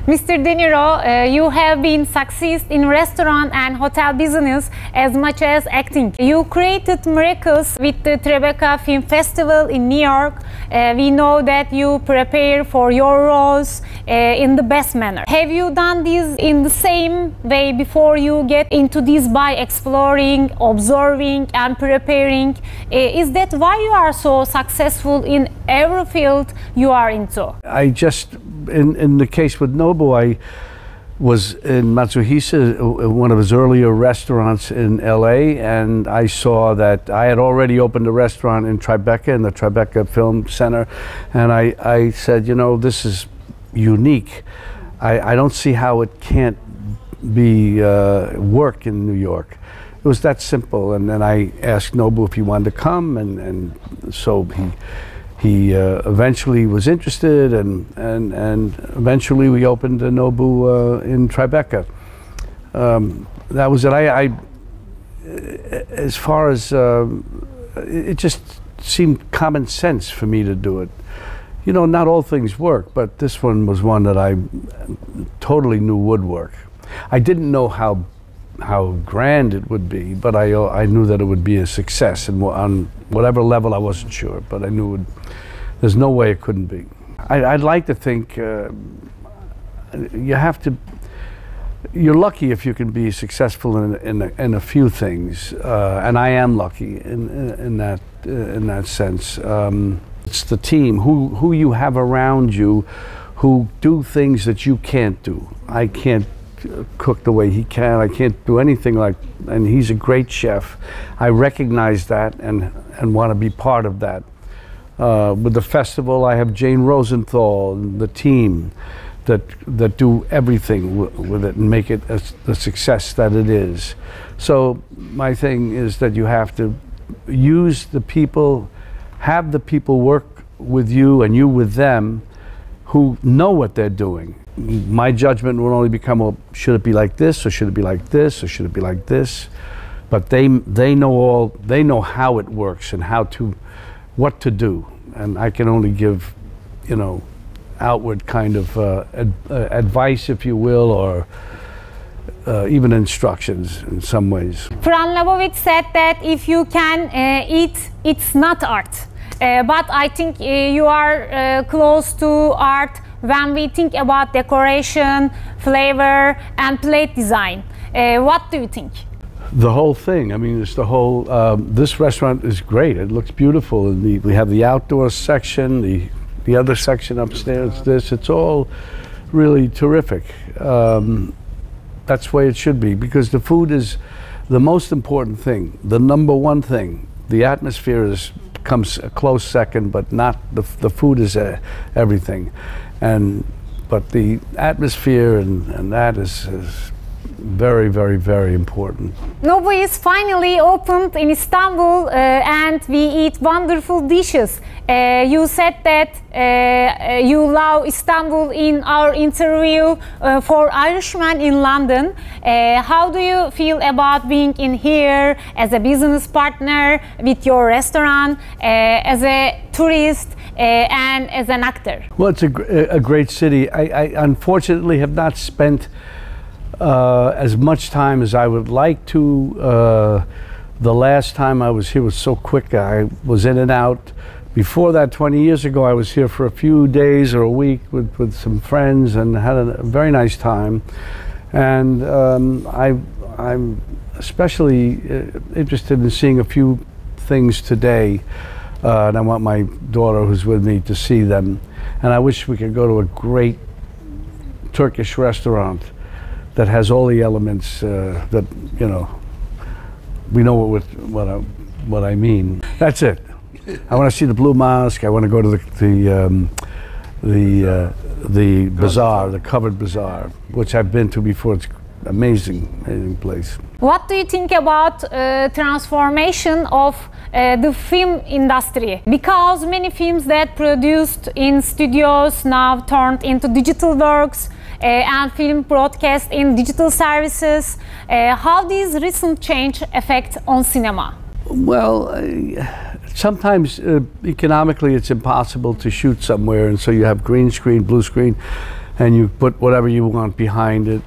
Mr. De Niro, you have been success in restaurant and hotel business as much as acting. You created miracles with the Tribeca Film Festival in New York. We know that you prepare for your roles in the best manner. Have you done this in the same way before you get into this by exploring, observing and preparing? Is that why you are so successful in every field you are into? I just, in the case with Nobu, I was in Matsuhisa, one of his earlier restaurants in LA, and I saw that I had already opened a restaurant in Tribeca, in the Tribeca Film Center, and I said, you know, this is unique. I don't see how it can't be work in New York. It was that simple, and then I asked Nobu if he wanted to come, and so he eventually was interested, and eventually we opened a Nobu in Tribeca. That was it. As far as it just seemed common sense for me to do it. You know, not all things work, but this one was one that I totally knew would work. I didn't know how grand it would be, but I knew that it would be a success, and on whatever level I wasn't sure, but I knew there's no way it couldn't be. I'd like to think you're lucky if you can be successful in a few things, and I am lucky in that sense. It's the team who you have around you who do things that you can't do. I can't cook the way he can. I can't do anything like, and he's a great chef. I recognize that and want to be part of that. With the festival, I have Jane Rosenthal and the team that do everything with it and make it the success that it is. So my thing is that you have to use the people, have the people work with you and you with them who know what they're doing. My judgment will only become, well, should it be like this, or should it be like this, or should it be like this? But they know how it works and what to do, and I can only give, you know, outward kind of advice, if you will, or even instructions in some ways. Fran Lebowitz said that if you can eat, it's not art. But I think you are close to art when we think about decoration, flavor, and plate design. What do you think? The whole thing. I mean, it's the whole. This restaurant is great. It looks beautiful. And we have the outdoor section, the other section upstairs. It's all really terrific. That's the way it should be, because the food is the most important thing, the number one thing. The atmosphere comes a close second, but not the food is everything. But the atmosphere and that is very, very, very important. Nobu is finally opened in Istanbul, and we eat wonderful dishes. You said that you love Istanbul in our interview for Irishman in London. How do you feel about being in here as a business partner with your restaurant, as a tourist, and as an actor? Well, it's a great city. I unfortunately have not spent as much time as I would like to. The last time I was here was so quick. I was in and out. Before that, 20 years ago, I was here for a few days or a week with some friends and had a very nice time. And I'm especially interested in seeing a few things today. And I want my daughter, who's with me, to see them. And I wish we could go to a great Turkish restaurant that has all the elements that, you know, we know what I mean. That's it. I want to see the Blue Mosque. I want to go to the bazaar, the covered bazaar, which I've been to before. It's amazing place. What do you think about transformation of the film industry? Because many films that produced in studios now turned into digital works, and film broadcast in digital services. How does recent change affect on cinema? Well, sometimes economically it's impossible to shoot somewhere, and so you have green screen, blue screen. and you put whatever you want behind it.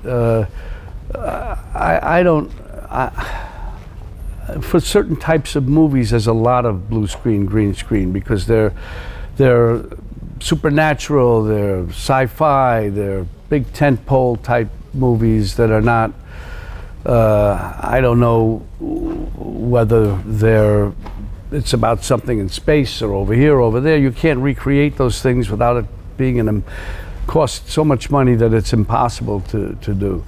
For certain types of movies, there's a lot of blue screen, green screen, because they're supernatural, they're sci-fi, they're big tentpole type movies that are not. I don't know whether it's about something in space or over here, or over there. You can't recreate those things without it being cost so much money that it's impossible to do.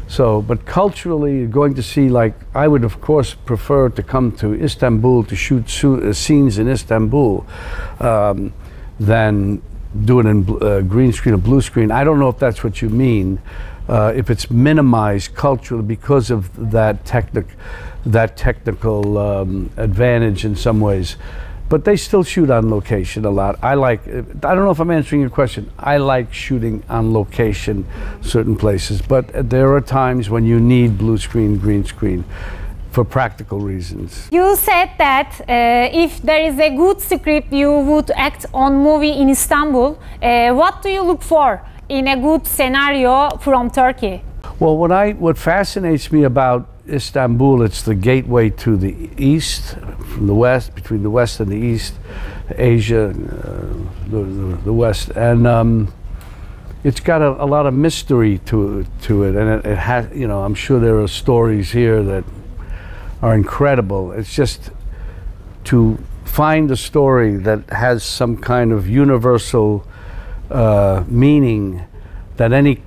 So, but culturally, going to see, like, I would of course prefer to come to Istanbul to shoot scenes in Istanbul than do it in green screen or blue screen. I don't know if that's what you mean. If it's minimized culturally because of that technical advantage in some ways. But they still shoot on location a lot. I don't know if I'm answering your question. I like shooting on location certain places, but there are times when you need blue screen, green screen for practical reasons. You said that if there is a good script, you would act on movie in Istanbul. What do you look for in a good scenario from Turkey? Well, what fascinates me about Istanbul, it's the gateway to the east, from the west, between the west and the east, Asia, the west, and it's got a lot of mystery to it, and it has, you know, I'm sure there are stories here that are incredible. It's just to find a story that has some kind of universal meaning that any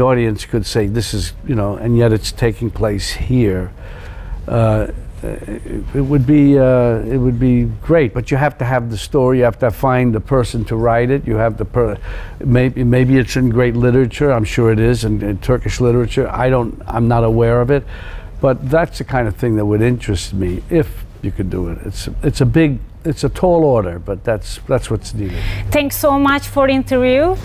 audience could say, this is, you know, and yet it's taking place here. It would be great, but you have to have the story. You have to find the person to write it. You have the maybe it's in great literature. I'm sure it is in Turkish literature. I'm not aware of it, but that's the kind of thing that would interest me if you could do it. It's a tall order, but that's what's needed. Thanks so much for the interview.